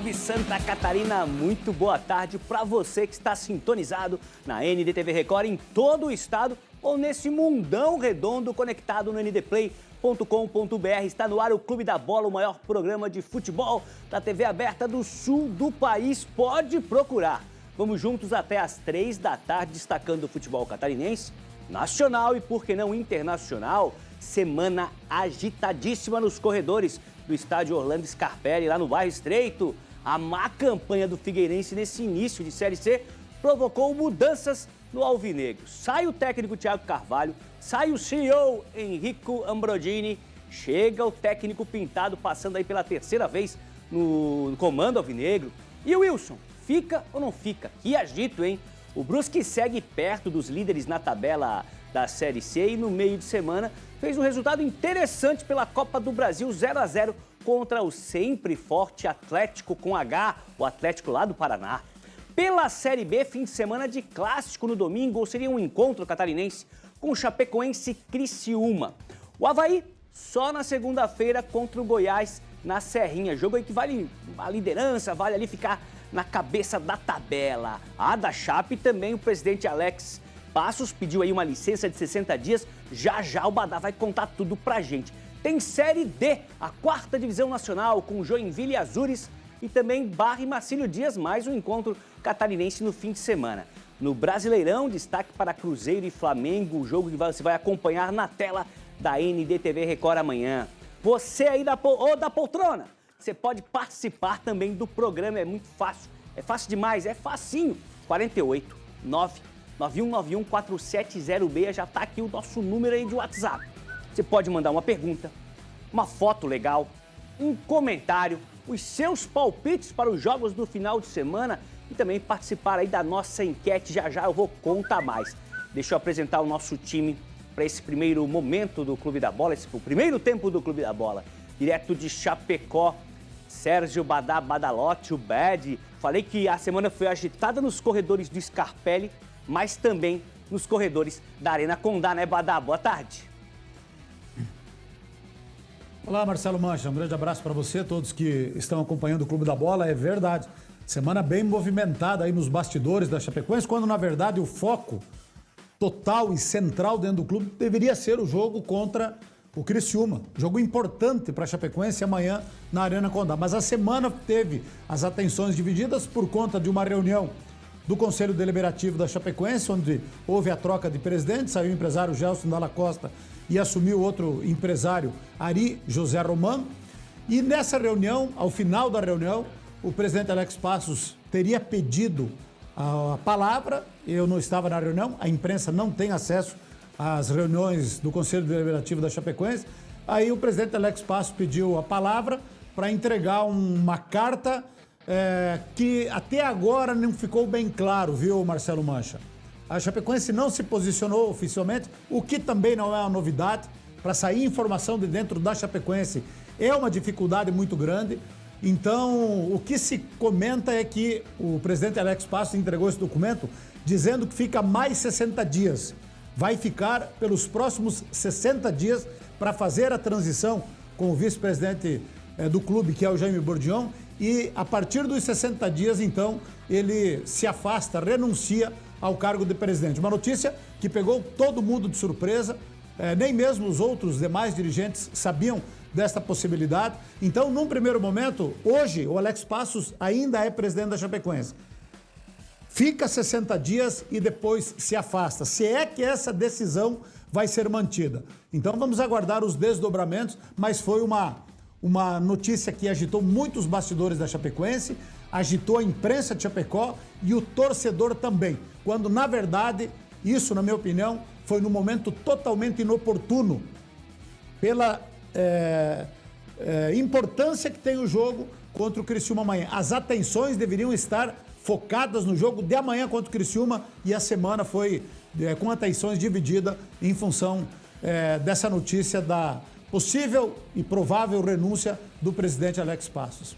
Salve Santa Catarina, muito boa tarde para você que está sintonizado na NDTV Record em todo o estado ou nesse mundão redondo conectado no ndplay.com.br. Está no ar o Clube da Bola, o maior programa de futebol da TV aberta do sul do país. Pode procurar. Vamos juntos até às 3 da tarde destacando o futebol catarinense, nacional e, por que não, internacional. Semana agitadíssima nos corredores do estádio Orlando Scarpelli, lá no bairro Estreito. A má campanha do Figueirense nesse início de Série C provocou mudanças no alvinegro. Sai o técnico Thiago Carvalho, sai o CEO Enrico Ambrodini, chega o técnico Pintado passando aí pela terceira vez no comando alvinegro. E o Wilson, fica ou não fica? Que agito, hein? O Brusque segue perto dos líderes na tabela da Série C e no meio de semana fez um resultado interessante pela Copa do Brasil, 0-0 contra o sempre forte Atlético com H, o Atlético lá do Paraná. Pela Série B, fim de semana de clássico no domingo, ou seria um encontro catarinense com o Chapecoense Criciúma. O Avaí só na segunda-feira contra o Goiás na Serrinha. Jogo aí que vale a liderança, vale ali ficar na cabeça da tabela. A da Chape também o presidente Alex Passos pediu aí uma licença de 60 dias. Já o Badá vai contar tudo pra gente. Tem Série D, a 4ª divisão nacional com Joinville e Azures e também Barra e Marcílio Dias, mais um encontro catarinense no fim de semana. No Brasileirão, destaque para Cruzeiro e Flamengo, o jogo que você vai acompanhar na tela da NDTV Record amanhã. Você aí da poltrona, você pode participar também do programa, é muito fácil. É fácil demais, é facinho. 48 99191 4706, já está aqui o nosso número aí de WhatsApp. Você pode mandar uma pergunta, uma foto legal, um comentário, os seus palpites para os jogos do final de semana e também participar aí da nossa enquete. Já eu vou contar mais. Deixa eu apresentar o nosso time para esse primeiro momento do Clube da Bola, o primeiro tempo do Clube da Bola. Direto de Chapecó, Sérgio Badalotti, o Bad. Falei que a semana foi agitada nos corredores do Scarpelli, mas também nos corredores da Arena Condá, né, Badá? Boa tarde. Olá, Marcelo Mancha, um grande abraço para você, todos que estão acompanhando o Clube da Bola. É verdade, semana bem movimentada aí nos bastidores da Chapecoense, quando na verdade o foco total e central dentro do clube deveria ser o jogo contra o Criciúma. Jogo importante para a Chapecoense amanhã na Arena Condá. Mas a semana teve as atenções divididas por conta de uma reunião do Conselho Deliberativo da Chapecoense, onde houve a troca de presidente, saiu o empresário Gelson Dalla Costa e assumiu outro empresário, Ari José Romano. E nessa reunião, ao final da reunião, o presidente Alex Passos teria pedido a palavra. Eu não estava na reunião, a imprensa não tem acesso às reuniões do Conselho Deliberativo da Chapecoense. Aí o presidente Alex Passos pediu a palavra para entregar uma carta que até agora não ficou bem claro, viu, Marcelo Mancha? A Chapecoense não se posicionou oficialmente, o que também não é uma novidade. Para sair informação de dentro da Chapecoense é uma dificuldade muito grande. Então, o que se comenta é que o presidente Alex Passos entregou esse documento dizendo que fica mais 60 dias. Vai ficar pelos próximos 60 dias para fazer a transição com o vice-presidente do clube, que é o Jaime Bordion, e a partir dos 60 dias, então, ele se afasta, renuncia ao cargo de presidente. Uma notícia que pegou todo mundo de surpresa, nem mesmo os outros demais dirigentes sabiam desta possibilidade. Então, num primeiro momento, hoje, o Alex Passos ainda é presidente da Chapecoense. Fica 60 dias e depois se afasta, se é que essa decisão vai ser mantida. Então, vamos aguardar os desdobramentos, mas foi uma notícia que agitou muitos bastidores da Chapecoense, agitou a imprensa de Chapecó e o torcedor também, quando, na verdade, isso, na minha opinião, foi num momento totalmente inoportuno, pela importância que tem o jogo contra o Criciúma amanhã. As atenções deveriam estar focadas no jogo de amanhã contra o Criciúma e a semana foi com atenções divididas em função dessa notícia da possível e provável renúncia do presidente Alex Passos.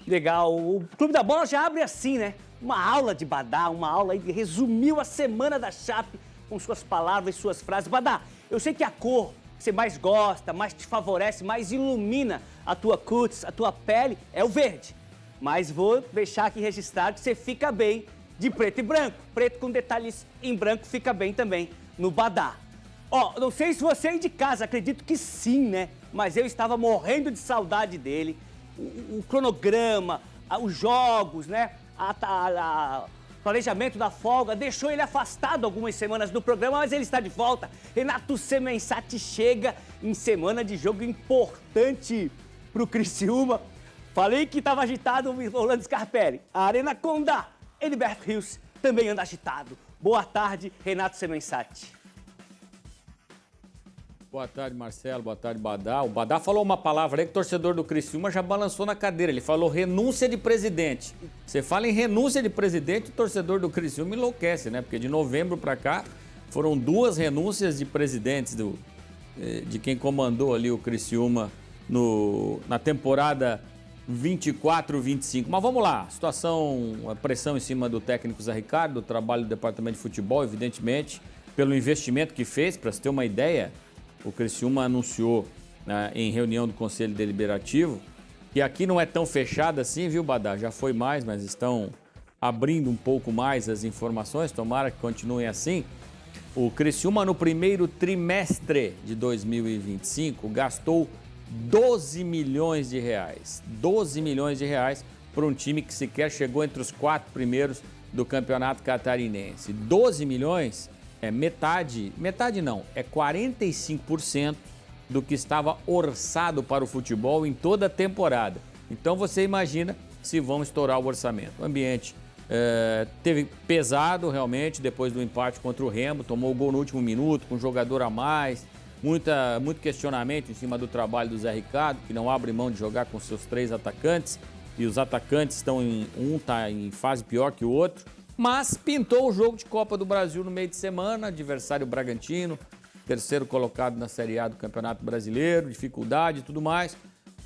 Legal, o Clube da Bola já abre assim, né? Uma aula de Badá, uma aula aí que resumiu a semana da Chape com suas palavras e suas frases. Badá, eu sei que a cor que você mais gosta, mais te favorece, mais ilumina a tua cutis, a tua pele, é o verde. Mas vou deixar aqui registrado que você fica bem de preto e branco. Preto com detalhes em branco fica bem também no Badá. Ó, não sei se você aí de casa, acredito que sim, né? Mas eu estava morrendo de saudade dele. O cronograma, os jogos, né? Planejamento da folga deixou ele afastado algumas semanas do programa, mas ele está de volta. Renato Semensati chega em semana de jogo importante para o Criciúma. Falei que estava agitado o Orlando Scarpelli. A Arena Condá, Heriberto Rios, também anda agitado. Boa tarde, Renato Semensati. Boa tarde, Marcelo. Boa tarde, Badá. O Badá falou uma palavra aí que o torcedor do Criciúma já balançou na cadeira. Ele falou renúncia de presidente. Você fala em renúncia de presidente, o torcedor do Criciúma enlouquece, né? Porque de novembro para cá foram 2 renúncias de presidentes de quem comandou ali o Criciúma na temporada 24-25. Mas vamos lá. A pressão em cima do técnico Zé Ricardo, o trabalho do departamento de futebol, evidentemente, pelo investimento que fez, para você ter uma ideia. O Criciúma anunciou em reunião do Conselho Deliberativo que aqui não é tão fechado assim, viu, Badá? Já foi mais, mas estão abrindo um pouco mais as informações, tomara que continuem assim. O Criciúma, no primeiro trimestre de 2025, gastou 12 milhões de reais. 12 milhões de reais para um time que sequer chegou entre os 4 primeiros do Campeonato Catarinense. 12 milhões... é metade não, é 45% do que estava orçado para o futebol em toda a temporada. Então você imagina se vão estourar o orçamento. O ambiente teve pesado realmente depois do empate contra o Remo, tomou o gol no último minuto, com um jogador a mais, muito questionamento em cima do trabalho do Zé Ricardo, que não abre mão de jogar com seus 3 atacantes, e os atacantes estão tá em fase pior que o outro. Mas pintou o jogo de Copa do Brasil no meio de semana, adversário Bragantino, terceiro colocado na Série A do Campeonato Brasileiro, dificuldade e tudo mais.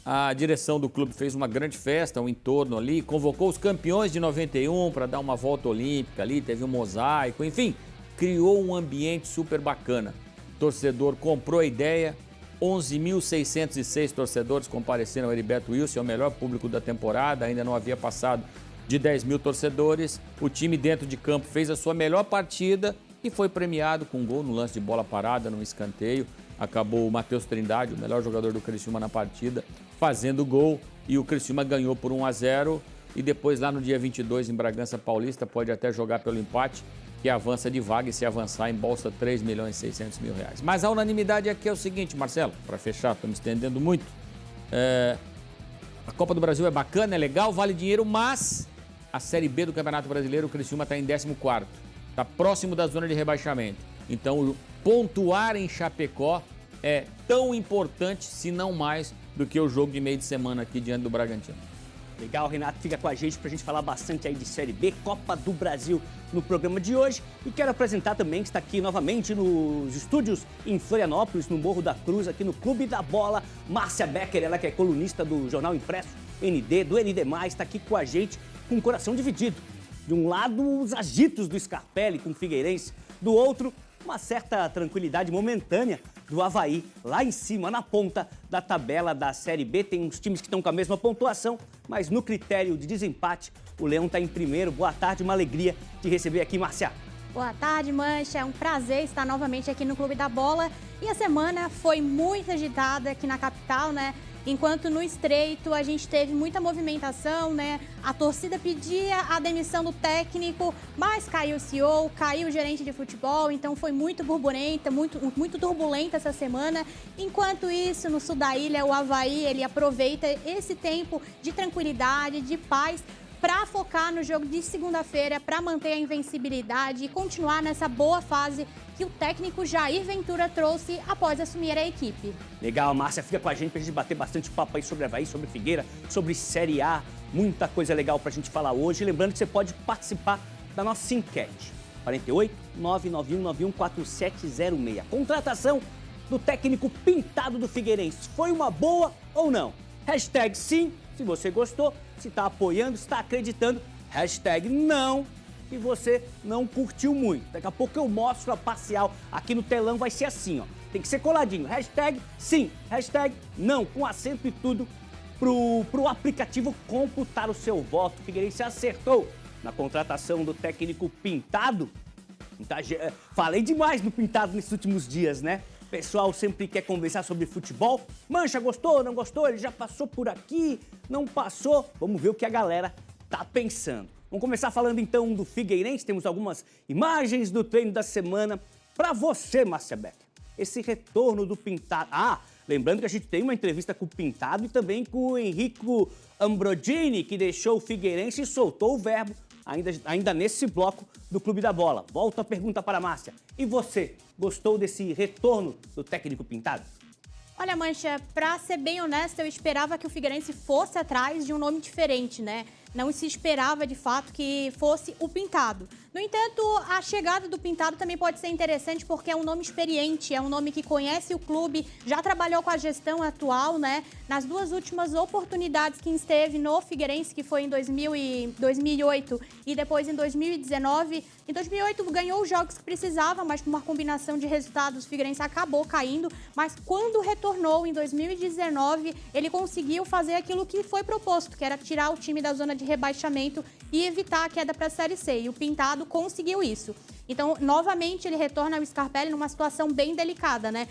A direção do clube fez uma grande festa, um entorno ali, convocou os campeões de 91 para dar uma volta olímpica ali, teve um mosaico, enfim, criou um ambiente super bacana. O torcedor comprou a ideia, 11.606 torcedores compareceram ao Heriberto Wilson, é o melhor público da temporada, ainda não havia passado de 10 mil torcedores. O time dentro de campo fez a sua melhor partida e foi premiado com um gol no lance de bola parada, no escanteio. Acabou o Matheus Trindade, o melhor jogador do Criciúma na partida, fazendo gol, e o Criciúma ganhou por 1-0. E depois, lá no dia 22, em Bragança Paulista, pode até jogar pelo empate, que avança de vaga, e se avançar embolsa 3.600.000 reais. Mas a unanimidade aqui é o seguinte, Marcelo, para fechar, estou me estendendo muito. A Copa do Brasil é bacana, é legal, vale dinheiro, mas a Série B do Campeonato Brasileiro, o Criciúma está em 14º, está próximo da zona de rebaixamento. Então, pontuar em Chapecó é tão importante, se não mais, do que o jogo de meio de semana aqui diante do Bragantino. Legal, Renato, fica com a gente pra gente falar bastante aí de Série B, Copa do Brasil no programa de hoje. E quero apresentar também que está aqui novamente nos estúdios em Florianópolis, no Morro da Cruz, aqui no Clube da Bola, Márcia Becker, ela que é colunista do Jornal Impresso ND, do ND+, está aqui com a gente com o coração dividido. De um lado, os agitos do Scarpelli com o Figueirense, do outro, uma certa tranquilidade momentânea do Avaí, lá em cima, na ponta da tabela da Série B. Tem uns times que estão com a mesma pontuação, mas no critério de desempate, o Leão está em primeiro. Boa tarde, uma alegria te receber aqui, Márcia. Boa tarde, Mancha. É um prazer estar novamente aqui no Clube da Bola. E a semana foi muito agitada aqui na capital, né? Enquanto no Estreito a gente teve muita movimentação, né? A torcida pedia a demissão do técnico, mas caiu o CEO, caiu o gerente de futebol, então foi muito turbulenta, muito turbulenta essa semana. Enquanto isso, no sul da ilha, o Avaí, ele aproveita esse tempo de tranquilidade, de paz, para focar no jogo de segunda-feira, para manter a invencibilidade e continuar nessa boa fase que o técnico Jair Ventura trouxe após assumir a equipe. Legal, Márcia, fica com a gente pra gente bater bastante papo aí sobre Avaí, sobre Figueira, sobre Série A, muita coisa legal pra gente falar hoje. Lembrando que você pode participar da nossa enquete, 48 99191 4706. Contratação do técnico pintado do Figueirense, foi uma boa ou não? Hashtag sim, se você gostou, se está apoiando, está acreditando. Hashtag não, se você não curtiu muito. Daqui a pouco eu mostro a parcial. Aqui no telão vai ser assim, ó. Tem que ser coladinho. Hashtag sim, hashtag não, com acento e tudo. pro aplicativo computar o seu voto. O Figueirense acertou na contratação do técnico Pintado. Falei demais do Pintado nesses últimos dias, né? O pessoal sempre quer conversar sobre futebol. Mancha, gostou, não gostou? Ele já passou por aqui, não passou? Vamos ver o que a galera tá pensando. Vamos começar falando então do Figueirense. Temos algumas imagens do treino da semana para você, Márcia Becker. Esse retorno do Pintado. Lembrando que a gente tem uma entrevista com o Pintado e também com o Enrico Ambrogini, que deixou o Figueirense e soltou o verbo ainda nesse bloco do Clube da Bola. Volto a pergunta para a Márcia. E você, gostou desse retorno do técnico Pintado? Olha, Mancha, pra ser bem honesta, eu esperava que o Figueirense fosse atrás de um nome diferente, né? Não se esperava, de fato, que fosse o Pintado. No entanto, a chegada do Pintado também pode ser interessante porque é um nome experiente, é um nome que conhece o clube, já trabalhou com a gestão atual, né? Nas duas últimas oportunidades que esteve no Figueirense, que foi em 2008 e depois em 2019. Em 2008 ganhou os jogos que precisava, mas por uma combinação de resultados o Figueirense acabou caindo. Mas quando retornou em 2019, ele conseguiu fazer aquilo que foi proposto, que era tirar o time da zona de rebaixamento e evitar a queda para a Série C. E o Pintado conseguiu isso. Então, novamente, ele retorna ao Scarpelli numa situação bem delicada, né?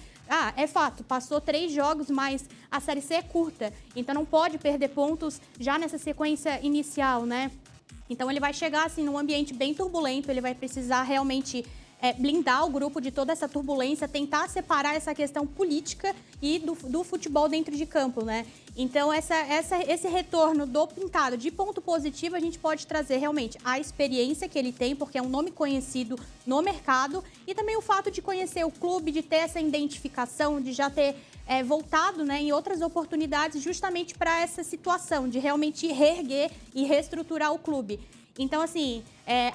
É fato, passou 3 jogos, mas a Série C é curta. Então, não pode perder pontos já nessa sequência inicial, né? Então, ele vai chegar, assim, num ambiente bem turbulento. Ele vai precisar realmente blindar o grupo de toda essa turbulência, tentar separar essa questão política e do futebol dentro de campo, né? Então, esse retorno do Pintado de ponto positivo, a gente pode trazer realmente a experiência que ele tem, porque é um nome conhecido no mercado, e também o fato de conhecer o clube, de ter essa identificação, de já ter voltado, né, em outras oportunidades justamente para essa situação, de realmente reerguer e reestruturar o clube. Então, assim,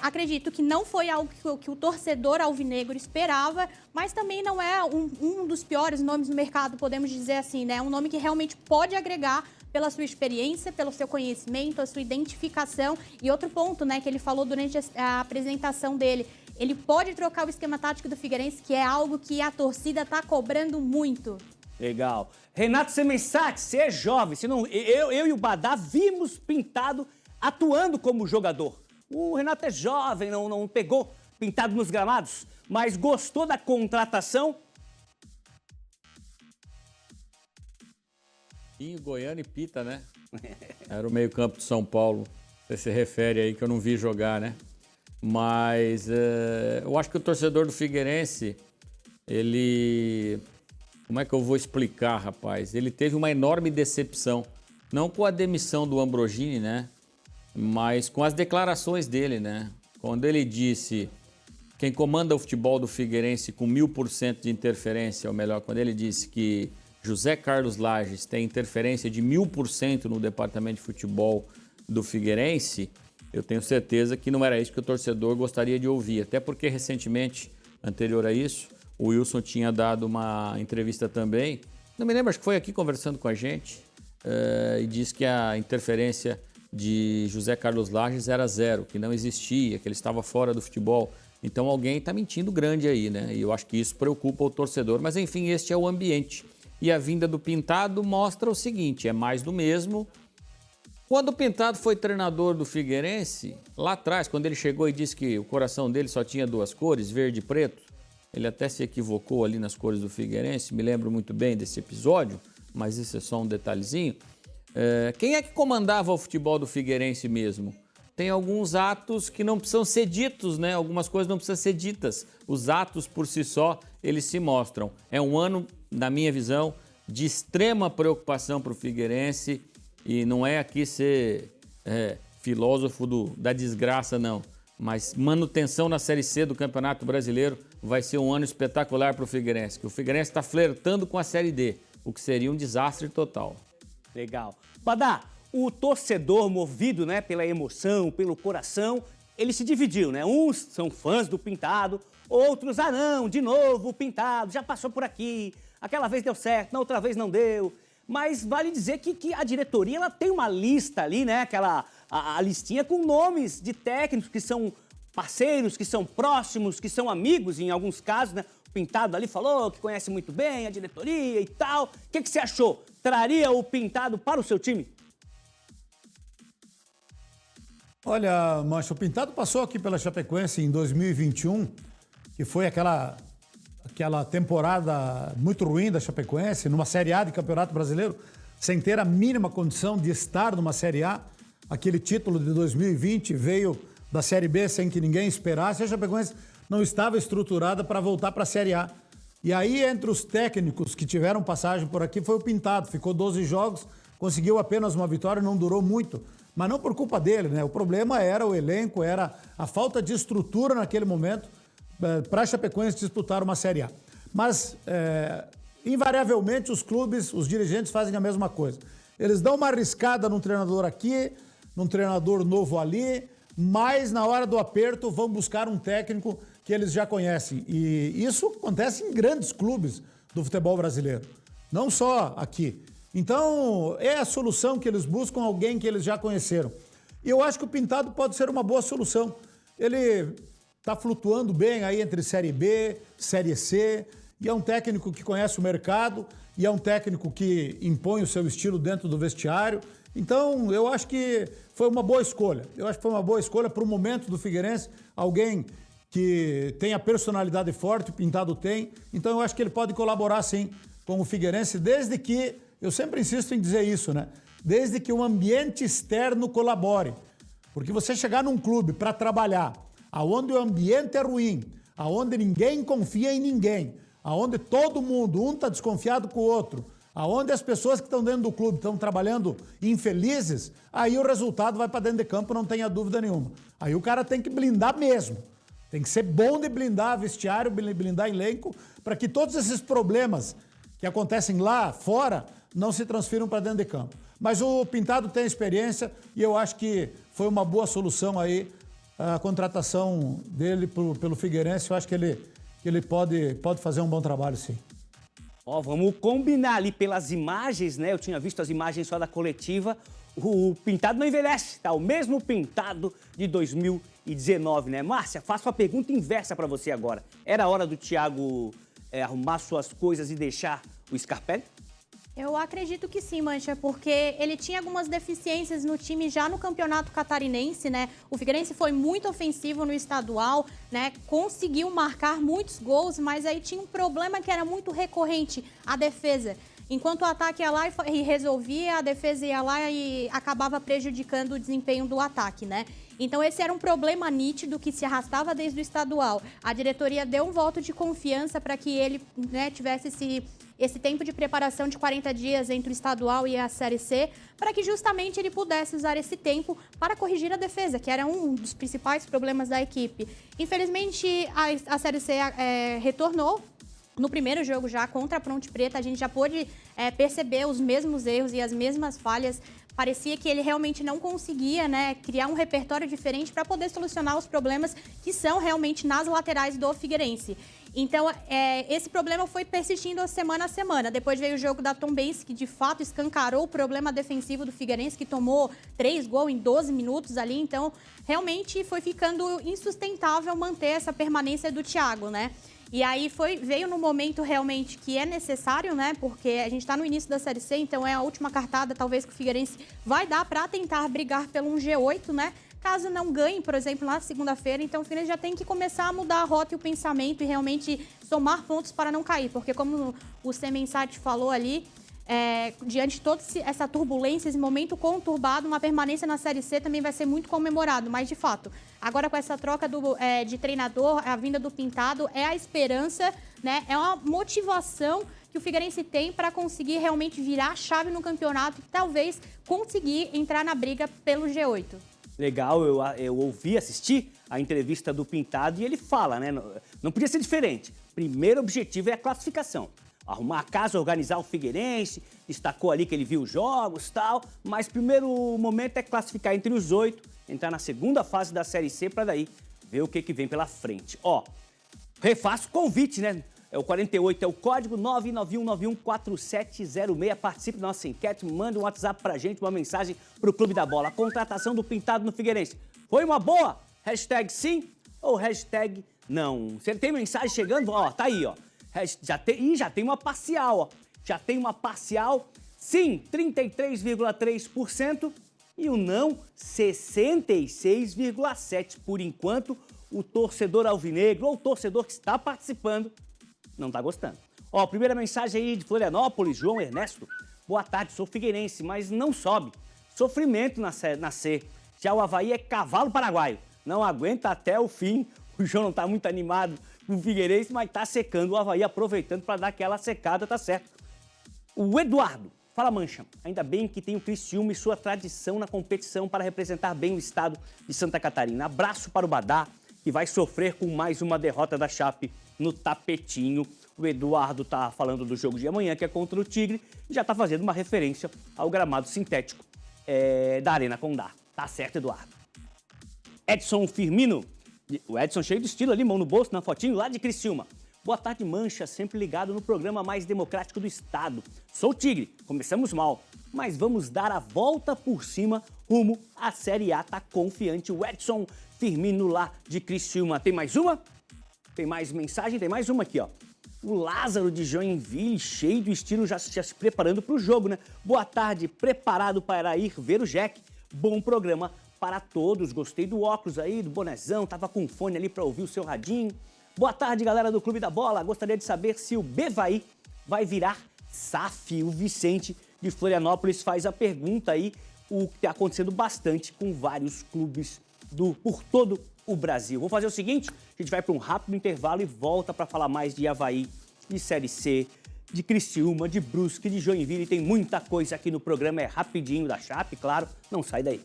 acredito que não foi algo que o torcedor alvinegro esperava, mas também não é um dos piores nomes no mercado, podemos dizer assim, né? É um nome que realmente pode agregar pela sua experiência, pelo seu conhecimento, a sua identificação. E outro ponto, né, que ele falou durante a apresentação dele, ele pode trocar o esquema tático do Figueirense, que é algo que a torcida está cobrando muito. Legal. Renato Semensati, você é jovem, eu e o Badá vimos Pintado atuando como jogador. O Renato é jovem, não pegou Pintado nos gramados, mas gostou da contratação? E Goiânia e Pita, né? Era o meio-campo de São Paulo. Você se refere aí que eu não vi jogar, né? Mas eu acho que o torcedor do Figueirense, ele... Como é que eu vou explicar, rapaz? Ele teve uma enorme decepção. Não com a demissão do Ambrogini, né? Mas com as declarações dele, né? Quando ele disse quem comanda o futebol do Figueirense com 1000% de interferência, ou melhor, quando ele disse que José Carlos Lages tem interferência de 1000% no departamento de futebol do Figueirense, eu tenho certeza que não era isso que o torcedor gostaria de ouvir. Até porque recentemente, anterior a isso, o Wilson tinha dado uma entrevista também, não me lembro, acho que foi aqui conversando com a gente, e disse que a interferência de José Carlos Lages era 0, que não existia, que ele estava fora do futebol. Então alguém está mentindo grande aí, né? E eu acho que isso preocupa o torcedor. Mas enfim, este é o ambiente. E a vinda do Pintado mostra o seguinte, é mais do mesmo. Quando o Pintado foi treinador do Figueirense, lá atrás, quando ele chegou e disse que o coração dele só tinha 2 cores, verde e preto, ele até se equivocou ali nas cores do Figueirense, me lembro muito bem desse episódio, mas isso é só um detalhezinho. Quem é que comandava o futebol do Figueirense mesmo? Tem alguns atos que não precisam ser ditos, né? Algumas coisas não precisam ser ditas. Os atos por si só, eles se mostram. É um ano, na minha visão, de extrema preocupação para o Figueirense e não é aqui ser filósofo da desgraça, não. Mas manutenção na Série C do Campeonato Brasileiro vai ser um ano espetacular para o Figueirense, que o Figueirense está flertando com a Série D, o que seria um desastre total. Legal. Badá, o torcedor movido, né, pela emoção, pelo coração, ele se dividiu, né? Uns são fãs do Pintado, outros, não, de novo o Pintado, já passou por aqui, aquela vez deu certo, na outra vez não deu. Mas vale dizer que a diretoria ela tem uma lista ali, né? A listinha com nomes de técnicos que são parceiros, que são próximos, que são amigos em alguns casos, né? O Pintado ali falou que conhece muito bem a diretoria e tal. O que você achou? Traria o Pintado para o seu time? Olha, Mancha, o Pintado passou aqui pela Chapecoense em 2021, que foi aquela temporada muito ruim da Chapecoense, numa Série A de Campeonato Brasileiro, sem ter a mínima condição de estar numa Série A. Aquele título de 2020 veio da Série B sem que ninguém esperasse. A Chapecoense não estava estruturada para voltar para a Série A. E aí, entre os técnicos que tiveram passagem por aqui, foi o Pintado. Ficou 12 jogos, conseguiu apenas uma vitória, não durou muito. Mas não por culpa dele, né? O problema era o elenco, era a falta de estrutura naquele momento para a Chapecoense disputar uma Série A. Mas, invariavelmente, os clubes, os dirigentes fazem a mesma coisa. Eles dão uma arriscada num treinador aqui, num treinador novo ali, mas na hora do aperto vão buscar um técnico que eles já conhecem. E isso acontece em grandes clubes do futebol brasileiro, não só aqui. Então, é a solução que eles buscam, alguém que eles já conheceram. E eu acho que o Pintado pode ser uma boa solução. Ele está flutuando bem aí entre Série B, Série C, e é um técnico que conhece o mercado, e é um técnico que impõe o seu estilo dentro do vestiário. Então, eu acho que foi uma boa escolha. Eu acho que foi uma boa escolha para o momento do Figueirense, alguém que tem a personalidade forte, o Pintado tem. Então, eu acho que ele pode colaborar, sim, com o Figueirense, desde que, eu sempre insisto em dizer isso, né? Desde que o ambiente externo colabore. Porque você chegar num clube para trabalhar, aonde o ambiente é ruim, aonde ninguém confia em ninguém, aonde todo mundo, um está desconfiado com o outro, aonde as pessoas que estão dentro do clube estão trabalhando infelizes, aí o resultado vai para dentro de campo, não tenha dúvida nenhuma. Aí o cara tem que blindar mesmo. Tem que ser bom de blindar vestiário, blindar elenco, para que todos esses problemas que acontecem lá fora não se transfiram para dentro de campo. Mas o Pintado tem experiência e eu acho que foi uma boa solução aí a contratação dele pelo Figueirense. Eu acho que ele pode fazer um bom trabalho, sim. Ó, vamos combinar ali pelas imagens, né? Eu tinha visto as imagens só da coletiva. O Pintado não envelhece, tá? O mesmo Pintado de 2019, né? Márcia, faço a pergunta inversa para você agora. Era a hora do Thiago arrumar suas coisas e deixar o Scarpelli? Eu acredito que sim, Mancha, porque ele tinha algumas deficiências no time já no Campeonato Catarinense, né? O Figueirense foi muito ofensivo no estadual, né? Conseguiu marcar muitos gols, mas aí tinha um problema que era muito recorrente, a defesa. Enquanto o ataque ia lá e resolvia, a defesa ia lá e acabava prejudicando o desempenho do ataque, né? Então esse era um problema nítido que se arrastava desde o estadual. A diretoria deu um voto de confiança para que ele, né, tivesse esse tempo de preparação de 40 dias entre o estadual e a Série C, para que justamente ele pudesse usar esse tempo para corrigir a defesa, que era um dos principais problemas da equipe. Infelizmente, a Série C retornou. No primeiro jogo já contra a Ponte Preta, a gente já pôde perceber os mesmos erros e as mesmas falhas. Parecia que ele realmente não conseguia, né, criar um repertório diferente para poder solucionar os problemas que são realmente nas laterais do Figueirense. Então, esse problema foi persistindo semana a semana. Depois veio o jogo da Tombense, que de fato escancarou o problema defensivo do Figueirense, que tomou 3 gols em 12 minutos ali. Então, realmente foi ficando insustentável manter essa permanência do Thiago, né? E aí veio no momento realmente que é necessário, né? Porque a gente está no início da Série C, então é a última cartada, talvez, que o Figueirense vai dar para tentar brigar pelo um G8, né? Caso não ganhe, por exemplo, na segunda-feira, então o Figueirense já tem que começar a mudar a rota e o pensamento e realmente somar pontos para não cair. Porque como o Semensati falou ali, diante de toda essa turbulência, esse momento conturbado, uma permanência na Série C também vai ser muito comemorado. Mas, de fato, agora com essa troca de treinador, a vinda do Pintado, é a esperança, né? É uma motivação que o Figueirense tem para conseguir realmente virar a chave no campeonato e talvez conseguir entrar na briga pelo G8. Legal, eu ouvi, assisti a entrevista do Pintado e ele fala, né? Não podia ser diferente. Primeiro objetivo é a classificação. Arrumar a casa, organizar o Figueirense, destacou ali que ele viu os jogos e tal, mas primeiro momento é classificar entre os 8, entrar na segunda fase da Série C para daí ver o que vem pela frente. Ó, refaço o convite, né? O 48 é o código 991914706. Participe da nossa enquete, manda um WhatsApp pra gente, uma mensagem pro Clube da Bola. A contratação do Pintado no Figueirense foi uma boa? Hashtag sim ou hashtag não? Você tem mensagem chegando? Ó, tá aí, ó. Já tem uma parcial, ó. Já tem uma parcial, sim, 33,3%. E o não, 66,7%. Por enquanto, o torcedor alvinegro, ou o torcedor que está participando, não está gostando. Ó, primeira mensagem aí de Florianópolis, João Ernesto. Boa tarde, sou figueirense, mas não sobe. Sofrimento na C. Já o Avaí é cavalo paraguaio. Não aguenta até o fim. O João não está muito animado com o Figueirense, mas está secando o Avaí, aproveitando para dar aquela secada, tá certo. O Eduardo. Fala, Mancha. Ainda bem que tem o Criciúma e sua tradição na competição para representar bem o estado de Santa Catarina. Abraço para o Badá, que vai sofrer com mais uma derrota da Chape no tapetinho. O Eduardo tá falando do jogo de amanhã, que é contra o Tigre, e já tá fazendo uma referência ao gramado sintético da Arena Condá. Tá certo, Eduardo. Edson Firmino. O Edson cheio de estilo ali, mão no bolso, na fotinho, lá de Criciúma. Boa tarde, Mancha, sempre ligado no programa mais democrático do estado. Sou o Tigre, começamos mal, mas vamos dar a volta por cima rumo à Série A. Tá confiante o Edson Firmino lá de Criciúma. Tem mais uma? Tem mais mensagem? Tem mais uma aqui, ó. O Lázaro de Joinville, cheio do estilo, já se preparando para o jogo, né? Boa tarde, preparado para ir ver o Jack. Bom programa para todos. Gostei do óculos aí, do bonezão, tava com fone ali para ouvir o seu radinho. Boa tarde, galera do Clube da Bola. Gostaria de saber se o Bevaí vai virar SAF. O Vicente de Florianópolis faz a pergunta aí, o que está acontecendo bastante com vários clubes por todo o Brasil. Vamos fazer o seguinte, a gente vai para um rápido intervalo e volta para falar mais de Avaí, de Série C, de Criciúma, de Brusque, de Joinville. Tem muita coisa aqui no programa, é rapidinho da Chape, claro, não sai daí.